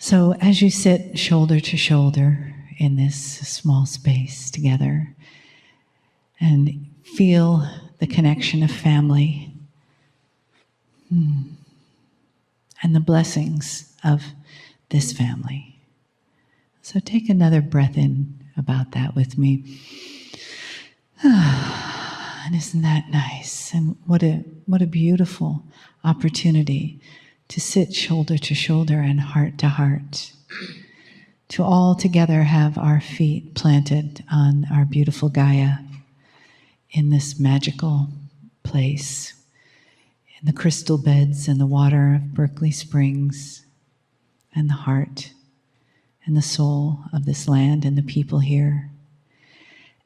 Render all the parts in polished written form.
So as you sit shoulder to shoulder in this small space together and feel the connection of family and the blessings of this family. So take another breath in about that with me. And isn't that nice? And what a beautiful opportunity to sit shoulder to shoulder and heart to heart, to all together have our feet planted on our beautiful Gaia in this magical place, in the crystal beds and the water of Berkeley Springs, and the heart and the soul of this land and the people here,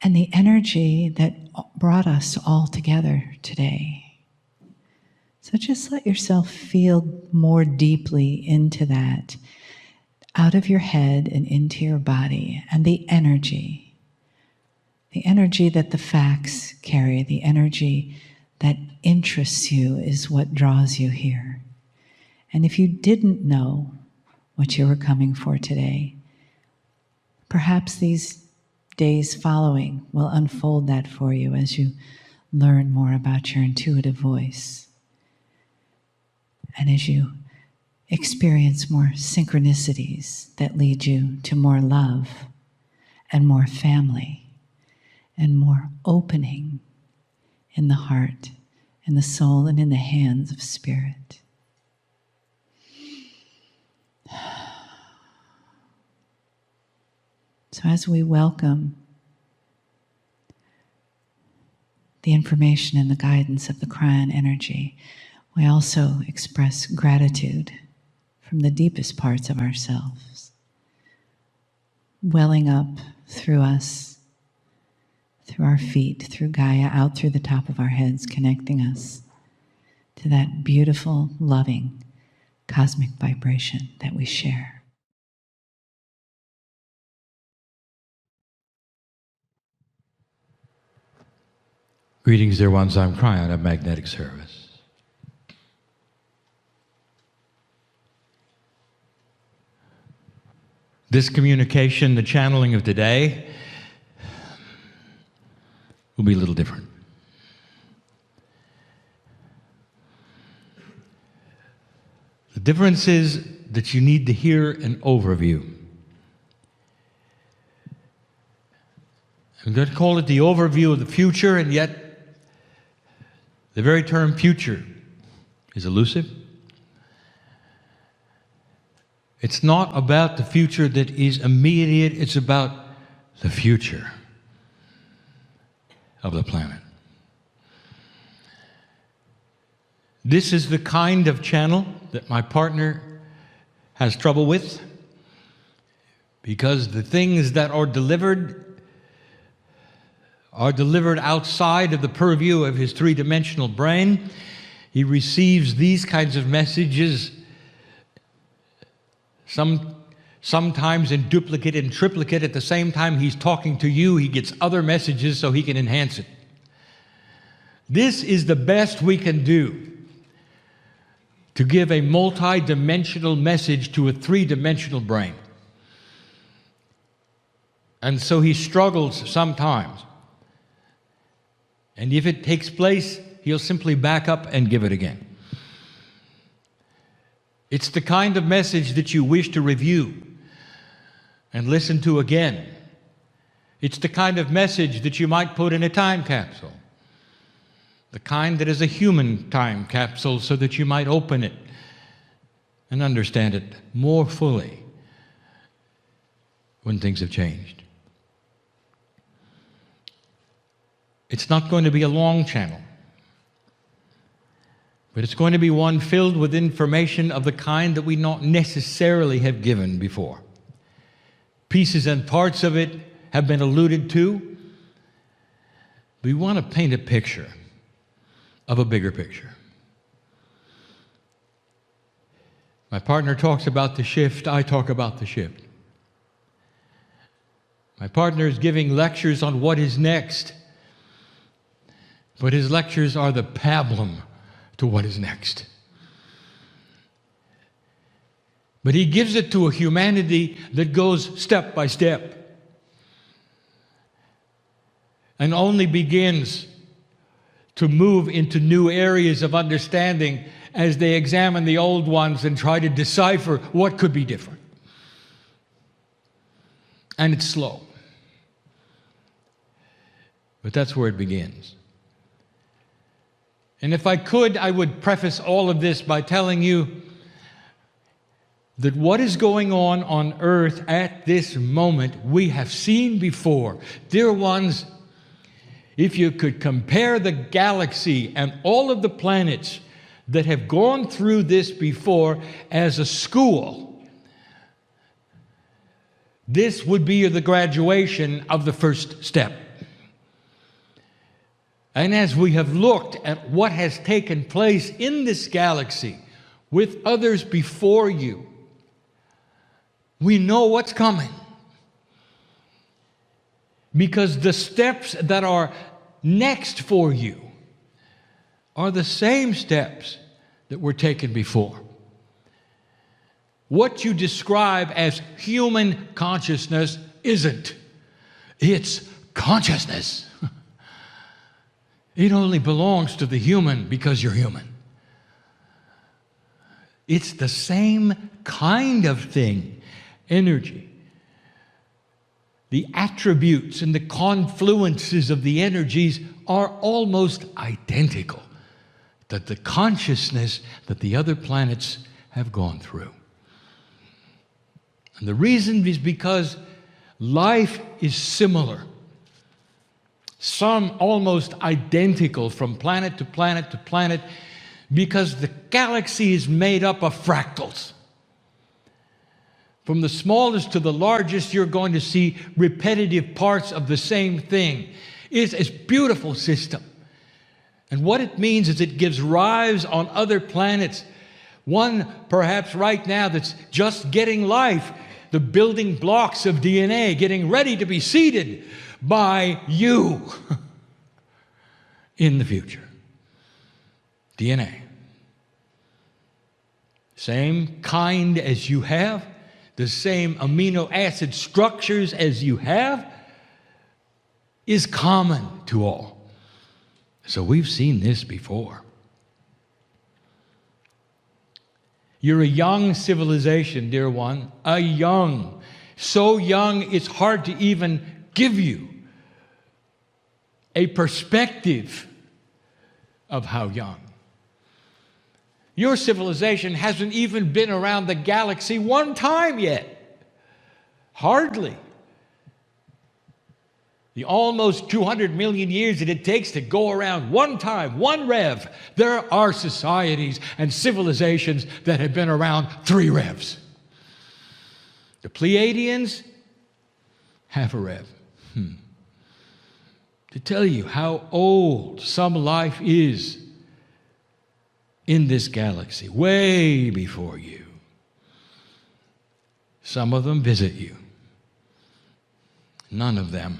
and the energy that brought us all together today. So just let yourself feel more deeply into that, out of your head and into your body, and the energy that the facts carry, the energy that interests you is what draws you here. And if you didn't know what you were coming for today, perhaps these days following will unfold that for you as you learn more about your intuitive voice. And as you experience more synchronicities that lead you to more love and more family and more opening in the heart, in the soul, and in the hands of spirit. So as we welcome the information and the guidance of the Kryon energy, we also express gratitude from the deepest parts of ourselves, welling up through us, through our feet, through Gaia, out through the top of our heads, connecting us to that beautiful, loving, cosmic vibration that we share. Greetings, dear ones. I'm Kryon of Magnetic Service. This communication, the channeling of today, will be a little different. The difference is that you need to hear an overview. I'm going to call it the overview of the future, and yet the very term future is elusive. It's not about the future that is immediate, it's about the future of the planet. This is the kind of channel that my partner has trouble with, because the things that are delivered outside of the purview of his three-dimensional brain. He receives these kinds of messages sometimes in duplicate and triplicate. At the same time he's talking to you, he gets other messages so he can enhance it. This is the best we can do to give a multi-dimensional message to a three-dimensional brain. And so he struggles sometimes. And if it takes place, he'll simply back up and give it again. It's the kind of message that you wish to review and listen to again. It's the kind of message that you might put in a time capsule. The kind that is a human time capsule, so that you might open it and understand it more fully when things have changed. It's not going to be a long channel, but it's going to be one filled with information of the kind that we not necessarily have given before. Pieces and parts of it have been alluded to. We want to paint a picture of a bigger picture. My partner talks about the shift, I talk about the shift. My partner is giving lectures on what is next, but his lectures are the pablum to what is next. But he gives it to a humanity that goes step by step and only begins to move into new areas of understanding as they examine the old ones and try to decipher what could be different. And it's slow. But that's where it begins. And if I could, I would preface all of this by telling you that what is going on Earth at this moment, we have seen before. Dear ones, if you could compare the galaxy and all of the planets that have gone through this before as a school, this would be the graduation of the first step. And as we have looked at what has taken place in this galaxy with others before you, we know what's coming. Because the steps that are next for you are the same steps that were taken before. What you describe as human consciousness isn't. It's consciousness. It only belongs to the human because you're human. It's the same kind of thing. Energy. The attributes and the confluences of the energies are almost identical to the consciousness that the other planets have gone through. And the reason is because life is similar. Some almost identical from planet to planet to planet, because the galaxy is made up of fractals. From the smallest to the largest, you're going to see repetitive parts of the same thing. It's a beautiful system. And what it means is it gives rise on other planets. One, perhaps right now, that's just getting life, the building blocks of DNA, getting ready to be seeded by you in the future. DNA. Same kind as you have. The same amino acid structures as you have is common to all. So we've seen this before. You're a young civilization, dear one, so young it's hard to even give you a perspective of how young. Your civilization hasn't even been around the galaxy one time yet. Hardly. The almost 200 million years that it takes to go around one time, one rev. There are societies and civilizations that have been around 3 revs. The Pleiadians, half a rev. To tell you how old some life is in this galaxy, way before you. Some of them visit you. None of them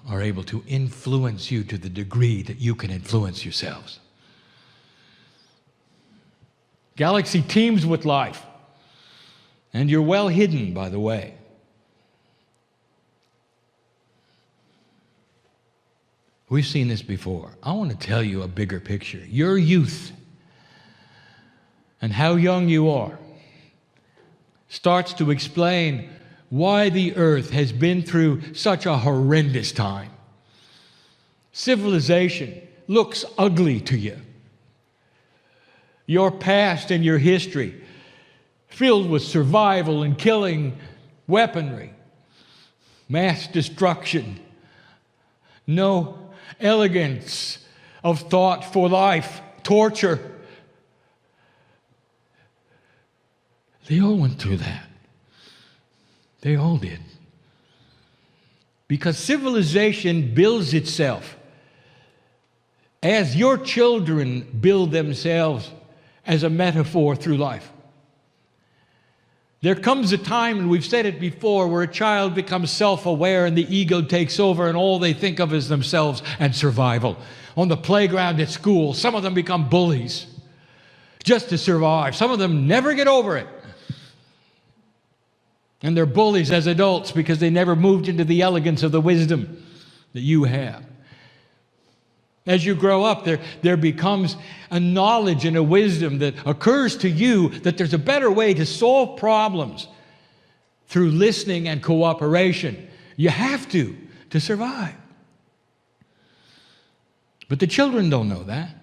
are able to influence you to the degree that you can influence yourselves. Galaxy teems with life, and you're well hidden, by the way. We've seen this before. I want to tell you a bigger picture. Your youth and how young you are starts to explain why the earth has been through such a horrendous time. Civilization looks ugly to you. Your past and your history filled with survival and killing, weaponry, mass destruction, no elegance of thought for life, torture. They all went through that. They all did. Because civilization builds itself as your children build themselves as a metaphor through life. There comes a time, and we've said it before, where a child becomes self-aware and the ego takes over and all they think of is themselves and survival. On the playground at school, some of them become bullies. just to survive. Some of them never get over it. And they're bullies as adults because they never moved into the elegance of the wisdom that you have. As you grow up, there becomes a knowledge and a wisdom that occurs to you that there's a better way to solve problems through listening and cooperation. You have to survive. But the children don't know that.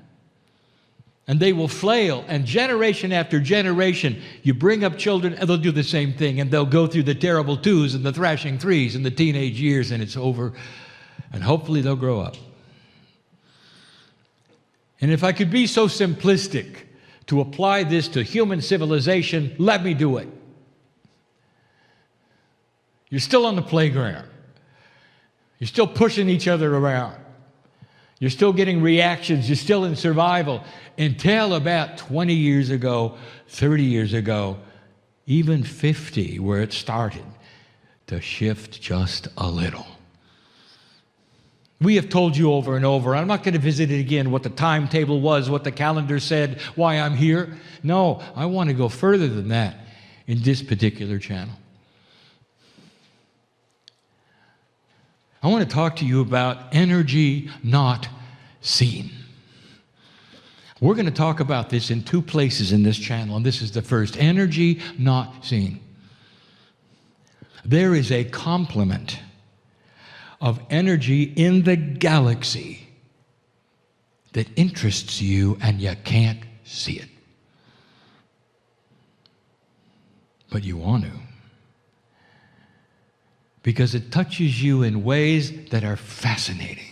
And they will flail, and generation after generation, you bring up children, and they'll do the same thing, and they'll go through the terrible twos and the thrashing threes and the teenage years, and it's over, and hopefully they'll grow up. And if I could be so simplistic to apply this to human civilization, let me do it. You're still on the playground. You're still pushing each other around. You're still getting reactions. You're still in survival until about 20 years ago, 30 years ago, even 50, where it started to shift just a little. We have told you over and over, I'm not going to visit it again, what the timetable was, what the calendar said, why I'm here. No, I want to go further than that in this particular channel. I want to talk to you about energy not seen. We're going to talk about this in two places in this channel, and this is the first. Energy not seen. There is a complement of energy in the galaxy that interests you, and you can't see it. But you want to. Because it touches you in ways that are fascinating.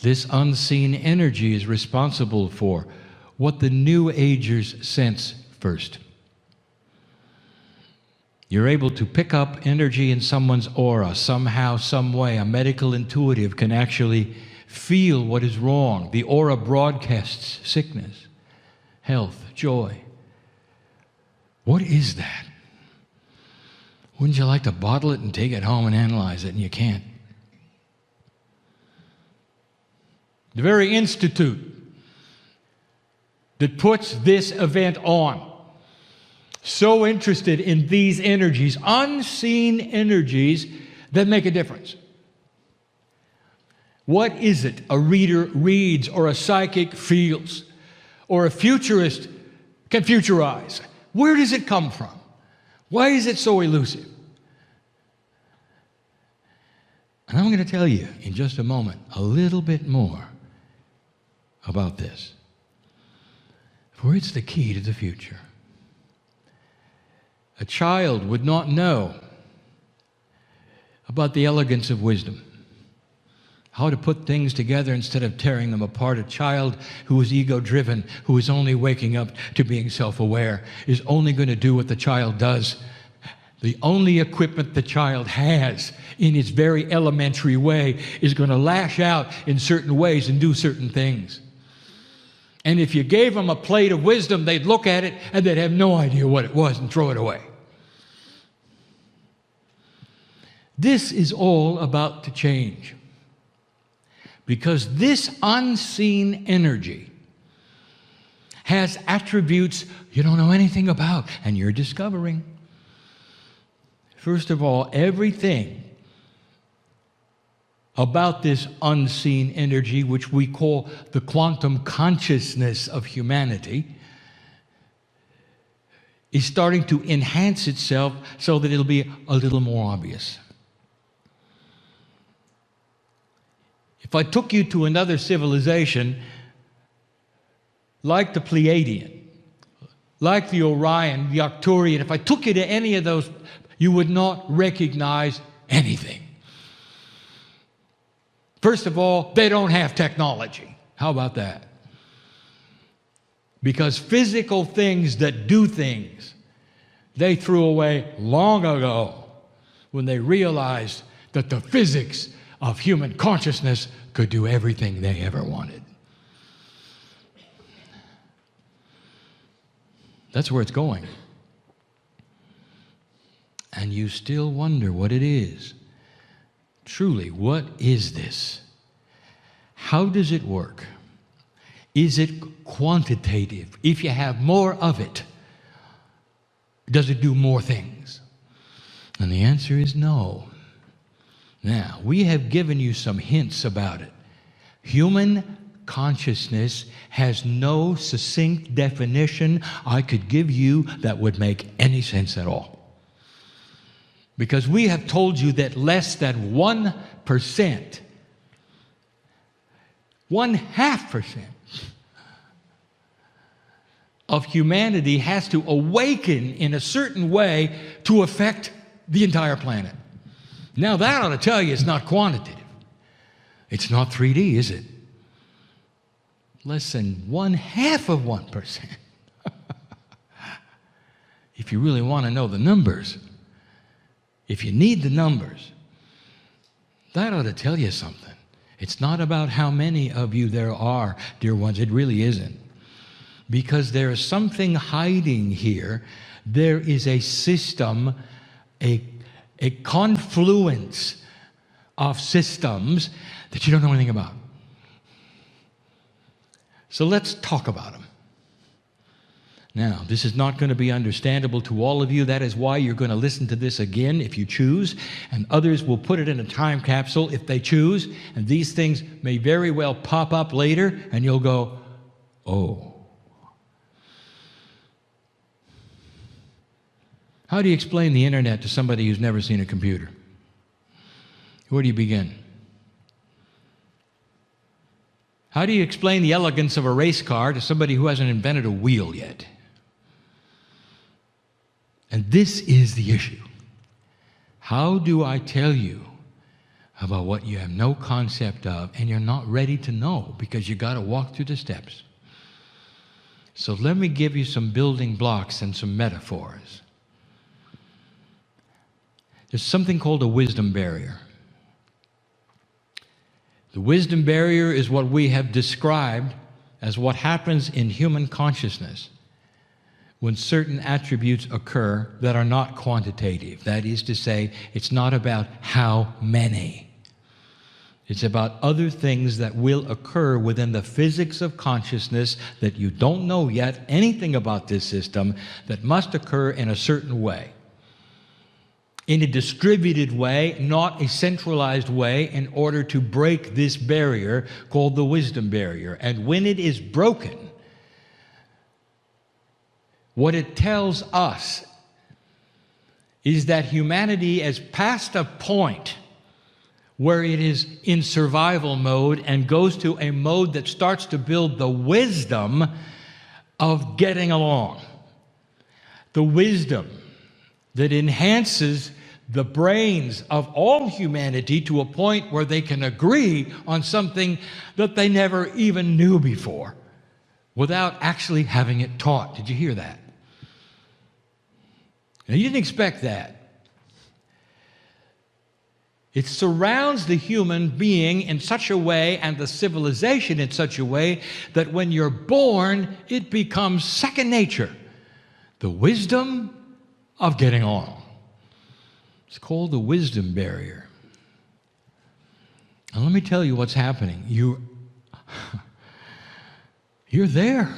This unseen energy is responsible for what the New Agers sense first. You're able to pick up energy in someone's aura somehow, some way. A medical intuitive can actually feel what is wrong. The aura broadcasts sickness, health, joy. What is that? Wouldn't you like to bottle it and take it home and analyze it, and you can't? The very institute that puts this event on, so interested in these energies, unseen energies that make a difference. What is it a reader reads, or a psychic feels, or a futurist can futurize? Where does it come from? Why is it so elusive? And I'm going to tell you in just a moment a little bit more about this. For it's the key to the future. A child would not know about the elegance of wisdom, how to put things together instead of tearing them apart. A child who is ego-driven, who is only waking up to being self-aware, is only going to do what the child does. The only equipment the child has in its very elementary way is going to lash out in certain ways and do certain things. And if you gave them a plate of wisdom, they'd look at it and they'd have no idea what it was and throw it away. This is all about to change. Because this unseen energy has attributes you don't know anything about, and you're discovering. First of all, everything about this unseen energy, which we call the quantum consciousness of humanity, is starting to enhance itself so that it'll be a little more obvious. If I took you to another civilization, like the Pleiadian, like the Orion, the Arcturian, if I took you to any of those, you would not recognize anything. First of all, they don't have technology. How about that? Because physical things that do things, they threw away long ago when they realized that the physics of human consciousness could do everything they ever wanted. That's where it's going. And you still wonder what it is. Truly, what is this? How does it work? is it quantitative? If you have more of it, does it do more things? And the answer is no. Now, we have given you some hints about it. Human consciousness has no succinct definition I could give you that would make any sense at all. Because we have told you that less than 1%, 0.5% of humanity has to awaken in a certain way to affect the entire planet. Now that ought to tell you it's not quantitative. It's not 3D, is it? Less than 0.5%. If you really want to know the numbers, if you need the numbers, that ought to tell you something. It's not about how many of you there are, dear ones. It really isn't. Because there is something hiding here. There is a system, a confluence of systems that you don't know anything about. So let's talk about them. Now, this is not going to be understandable to all of you. That is why you're going to listen to this again if you choose, and others will put it in a time capsule if they choose, and these things may very well pop up later, and you'll go, oh. How do you explain the internet to somebody who's never seen a computer? Where do you begin? How do you explain the elegance of a race car to somebody who hasn't invented a wheel yet? And this is the issue. How do I tell you about what you have no concept of and you're not ready to know because you got to walk through the steps? So let me give you some building blocks and some metaphors. There's something called a wisdom barrier. The wisdom barrier is what we have described as what happens in human consciousness when certain attributes occur that are not quantitative. That is to say, it's not about how many. It's about other things that will occur within the physics of consciousness that you don't know yet anything about this system that must occur in a certain way. In a distributed way, not a centralized way, in order to break this barrier called the wisdom barrier. And when it is broken, what it tells us is that humanity has passed a point where it is in survival mode and goes to a mode that starts to build the wisdom of getting along. The wisdom that enhances the brains of all humanity to a point where they can agree on something that they never even knew before without actually having it taught. Did you hear that? Now, you didn't expect that. It surrounds the human being in such a way and the civilization in such a way that when you're born, it becomes second nature. The wisdom of getting along. It's called the wisdom barrier. And let me tell you what's happening. You're there.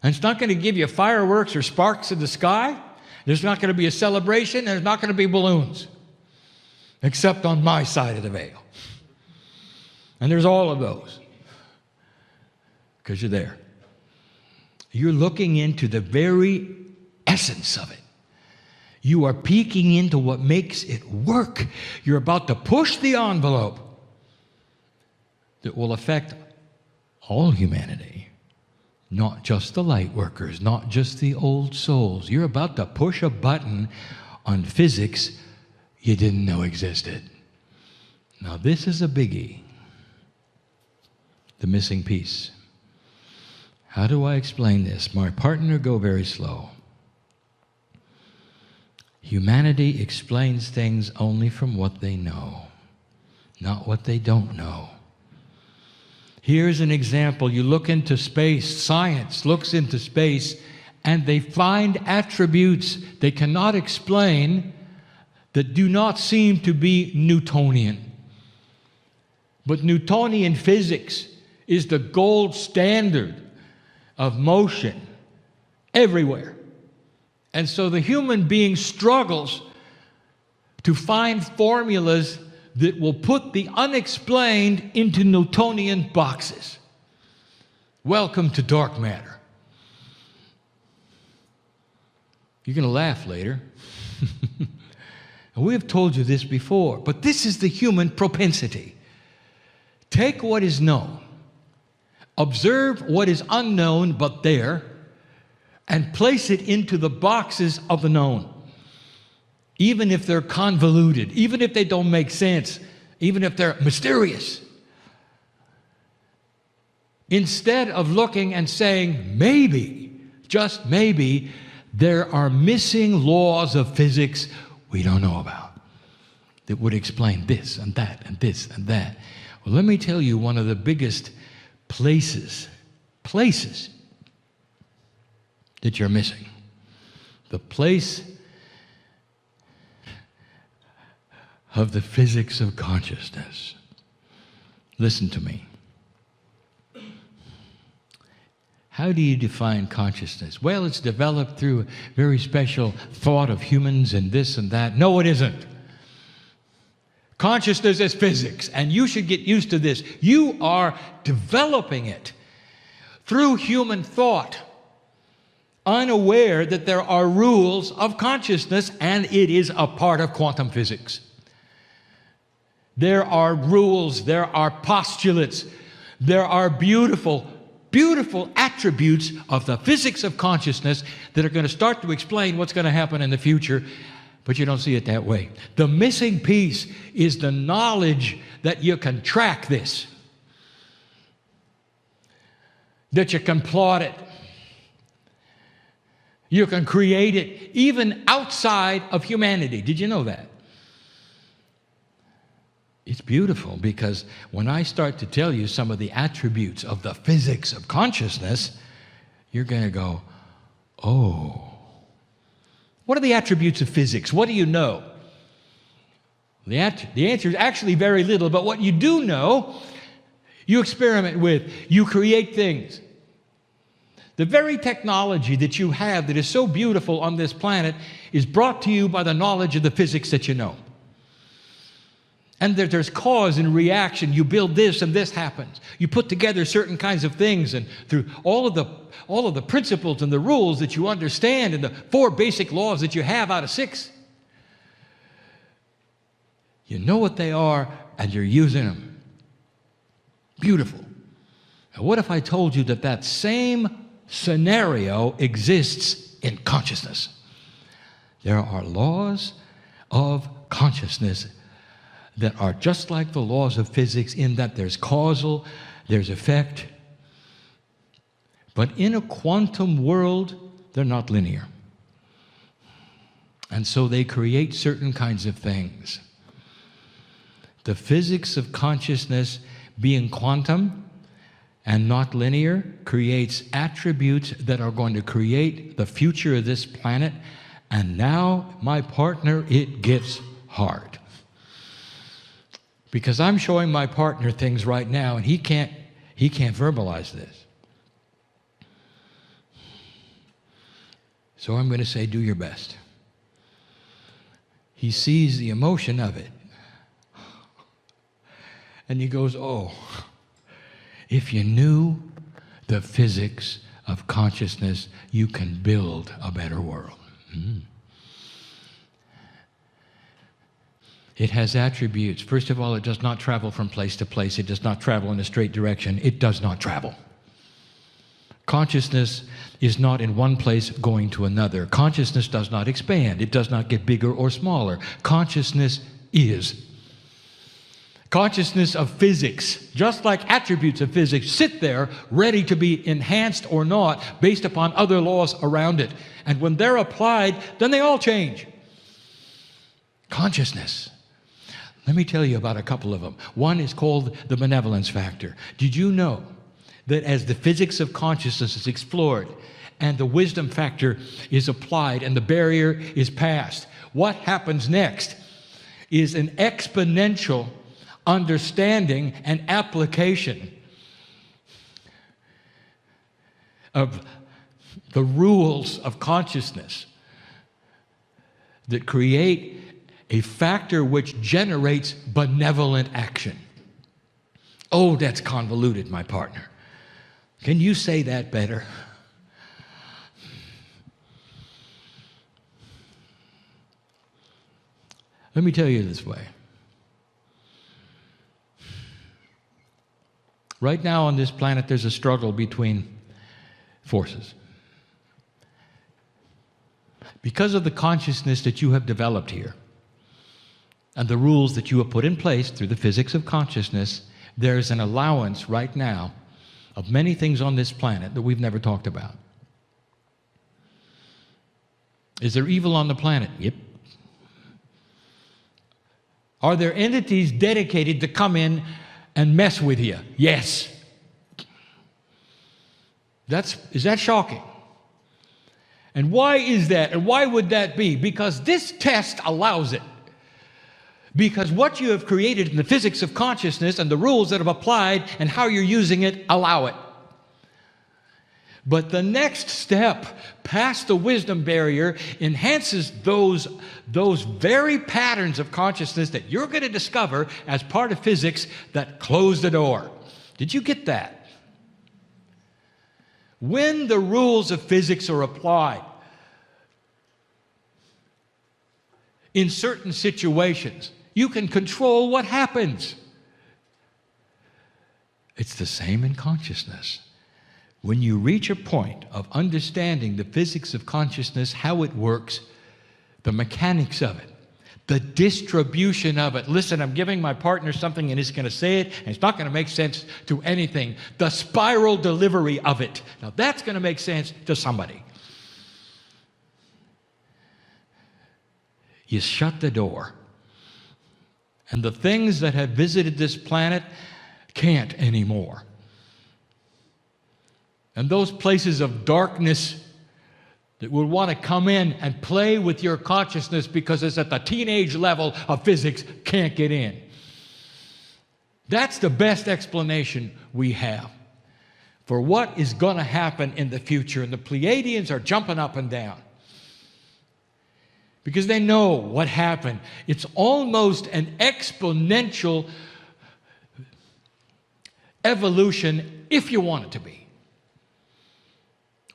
And it's not going to give you fireworks or sparks in the sky. There's not going to be a celebration. There's not going to be balloons. Except on my side of the veil. And there's all of those. Because you're there. You're looking into the very essence of it. You are peeking into what makes it work. You're about to push the envelope that will affect all humanity, not just the light workers, not just the old souls. You're about to push a button on physics you didn't know existed. Now this is a biggie. The missing piece. How do I explain this? My partner, go very slow. Humanity explains things only from what they know, not what they don't know. Here's an example. You look into space, science looks into space, and they find attributes they cannot explain that do not seem to be Newtonian. But Newtonian physics is the gold standard of motion everywhere. And so the human being struggles to find formulas that will put the unexplained into Newtonian boxes. Welcome to dark matter. You're going to laugh later. And we have told you this before, but this is the human propensity. Take what is known, observe what is unknown but there, and place it into the boxes of the known. Even if they're convoluted, even if they don't make sense, even if they're mysterious. Instead of looking and saying, maybe, just maybe, there are missing laws of physics we don't know about that would explain this and that and this and that. Well, let me tell you one of the biggest places that you're missing. The place of the physics of consciousness. Listen to me. How do you define consciousness? Well, it's developed through a very special thought of humans and this and that. No, it isn't. Consciousness is physics, and you should get used to this. You are developing it through human thought, unaware that there are rules of consciousness, and it is a part of quantum physics. There are rules, there are postulates, there are beautiful attributes of the physics of consciousness that are going to start to explain what's going to happen in the future, but you don't see it that way. The missing piece is the knowledge that you can track this, that you can plot it, you can create it, even outside of humanity. Did you know that? It's beautiful, because when I start to tell you some of the attributes of the physics of consciousness, you're going to go, oh. What are the attributes of physics? What do you know? The answer is actually very little, but what you do know, you experiment with, you create things. The very technology that you have that is so beautiful on this planet is brought to you by the knowledge of the physics that you know. And there's cause and reaction. You build this and this happens. You put together certain kinds of things, and through all of the principles and the rules that you understand and the 4 basic laws that you have out of 6, you know what they are and you're using them. Beautiful. Now, what if I told you that that same scenario exists in consciousness? There are laws of consciousness that are just like the laws of physics, in that there's causal, there's effect. But in a quantum world, they're not linear. And so they create certain kinds of things. The physics of consciousness, being quantum and not linear, creates attributes that are going to create the future of this planet. And now, my partner, it gets hard. Because I'm showing my partner things right now, and he can't verbalize this. So I'm going to say, do your best. He sees the emotion of it. And he goes, oh, if you knew the physics of consciousness, you can build a better world. Mm. It has attributes. First of all, it does not travel from place to place. It does not travel in a straight direction. It does not travel. Consciousness is not in one place going to another. Consciousness does not expand. It does not get bigger or smaller. Consciousness is. Consciousness of physics, just like attributes of physics, sit there ready to be enhanced or not based upon other laws around it. And when they're applied, then they all change. Consciousness. Let me tell you about a couple of them. One is called the benevolence factor. Did you know that as the physics of consciousness is explored and the wisdom factor is applied and the barrier is passed, what happens next is an exponential understanding and application of the rules of consciousness that create a factor which generates benevolent action. Oh, that's convoluted, my partner. Can you say that better? Let me tell you this way. Right now on this planet, there's a struggle between forces. Because of the consciousness that you have developed here and the rules that you have put in place through the physics of consciousness, there's an allowance right now of many things on this planet that we've never talked about. Is there evil on the planet? Yep. Are there entities dedicated to come in and mess with you? Yes. Is that shocking? And why is that? And why would that be? Because this test allows it. Because what you have created in the physics of consciousness and the rules that have applied and how you're using it allow it. But the next step past the wisdom barrier enhances those very patterns of consciousness that you're going to discover as part of physics that close the door. Did you get that? When the rules of physics are applied in certain situations, you can control what happens. It's the same in consciousness. When you reach a point of understanding the physics of consciousness, how it works, the mechanics of it, the distribution of it. Listen, I'm giving my partner something and he's going to say it and it's not going to make sense to anything. The spiral delivery of it. Now that's going to make sense to somebody. You shut the door. And the things that have visited this planet can't anymore. And those places of darkness that would want to come in and play with your consciousness because it's at the teenage level of physics can't get in. That's the best explanation we have for what is going to happen in the future. And the Pleiadians are jumping up and down because they know what happened. It's almost an exponential evolution if you want it to be.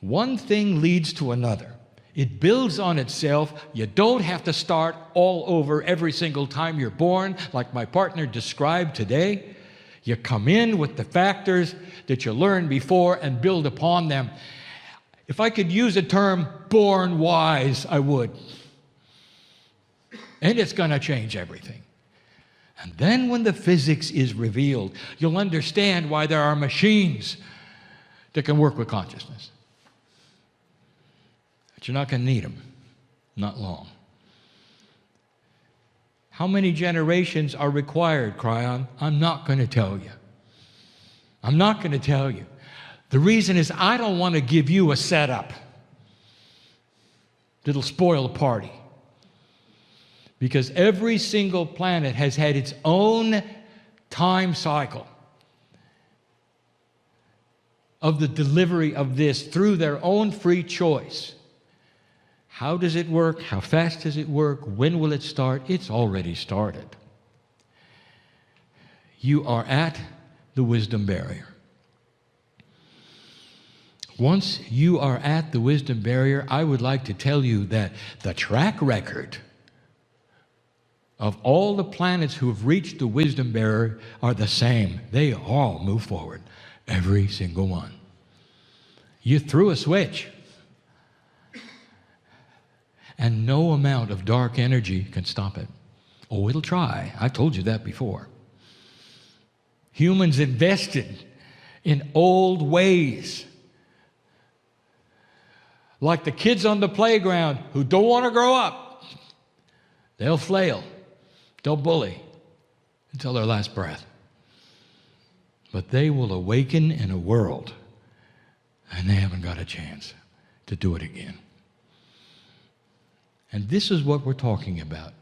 One thing leads to another. It builds on itself. You don't have to start all over every single time you're born, like my partner described today. You come in with the factors that you learned before and build upon them. If I could use a term, born wise, I would. And it's going to change everything. And then when the physics is revealed, you'll understand why there are machines that can work with consciousness. But you're not going to need them. Not long. How many generations are required, Cryon? I'm not going to tell you. I'm not going to tell you. The reason is I don't want to give you a setup that'll spoil the party. Because every single planet has had its own time cycle of the delivery of this through their own free choice. How does it work? How fast does it work? When will it start? It's already started. You are at the wisdom barrier. Once you are at the wisdom barrier, I would like to tell you that the track record of all the planets who have reached the wisdom barrier are the same. They all move forward, every single one. You threw a switch. And no amount of dark energy can stop it. Oh, it'll try. I told you that before. Humans invested in old ways. Like the kids on the playground who don't want to grow up. They'll flail. They'll bully until their last breath. But they will awaken in a world, and they haven't got a chance to do it again. And this is what we're talking about.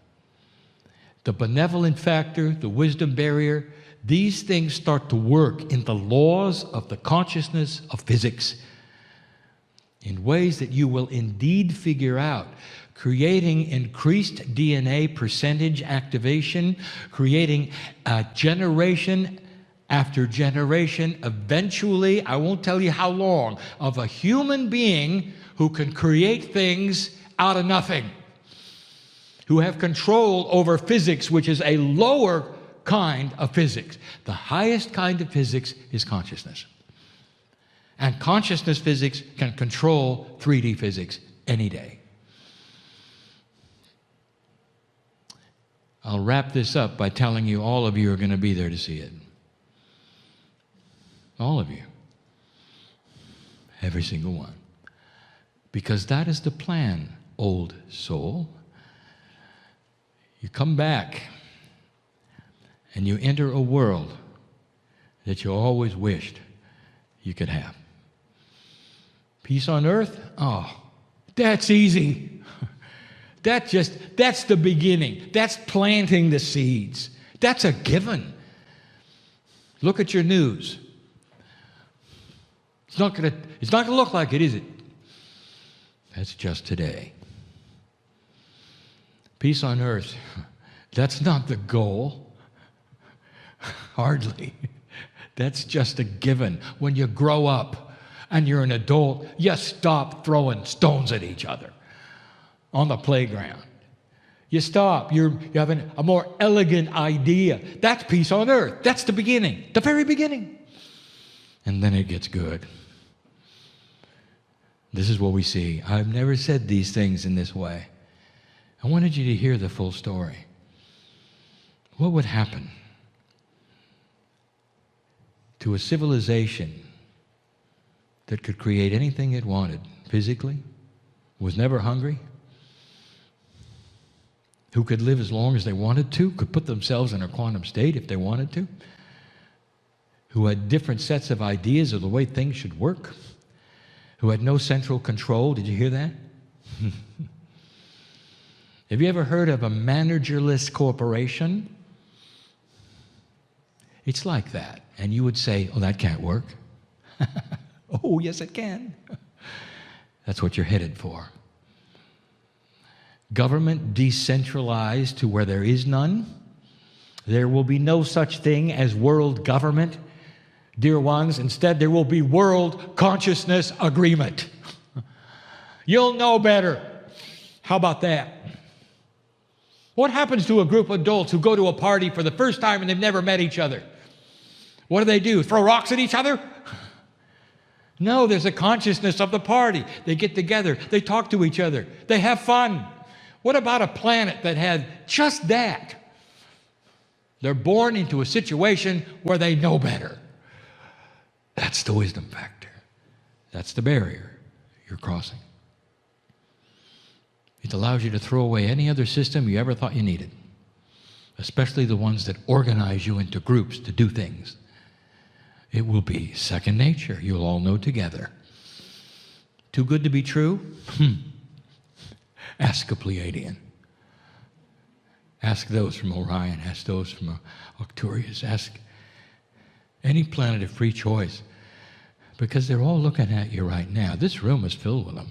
the benevolent factor, the wisdom barrier, these things start to work in the laws of the consciousness of physics in ways that you will indeed figure out, creating increased DNA percentage activation, creating a generation after generation, eventually, I won't tell you how long, of a human being who can create things out of nothing, who have control over physics, which is a lower kind of physics. The highest kind of physics is consciousness. And consciousness physics can control 3D physics any day. I'll wrap this up by telling you all of you are going to be there to see it. All of you. Every single one. Because that is the plan, old soul. You come back and you enter a world that you always wished you could have. Peace on earth? Oh, that's easy. That's the beginning. That's planting the seeds. That's a given. Look at your news. It's not going to look like it, is it? That's just today. Peace on earth. That's not the goal. Hardly. That's just a given. When you grow up and you're an adult, you stop throwing stones at each other on the playground. You stop. You have a more elegant idea. That's peace on earth. That's the beginning, the very beginning. And then it gets good. This is what we see. I've never said these things in this way. I wanted you to hear the full story. What would happen to a civilization that could create anything it wanted physically, was never hungry, who could live as long as they wanted to, could put themselves in a quantum state if they wanted to, who had different sets of ideas of the way things should work, who had no central control? Did you hear that? Have you ever heard of a managerless corporation? It's like that. And you would say, oh, that can't work. Oh, yes, it can. That's what you're headed for. Government decentralized to where there is none. There will be no such thing as world government, dear ones. Instead, there will be world consciousness agreement. You'll know better. How about that? What happens to a group of adults who go to a party for the first time and they've never met each other? What do? Throw rocks at each other? No, there's a consciousness of the party. They get together. They talk to each other. They have fun. What about a planet that had just that? They're born into a situation where they know better. That's the wisdom factor. That's the barrier you're crossing. It allows you to throw away any other system you ever thought you needed, especially the ones that organize you into groups to do things. It will be second nature. You'll all know together. Too good to be true? Ask a Pleiadian. Ask those from Orion. Ask those from Arcturus. Ask any planet of free choice, because they're all looking at you right now. This room is filled with them.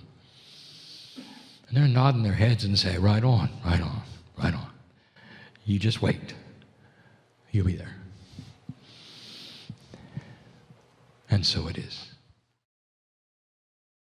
And they're nodding their heads and say, right on, right on, right on. You just wait. You'll be there. And so it is.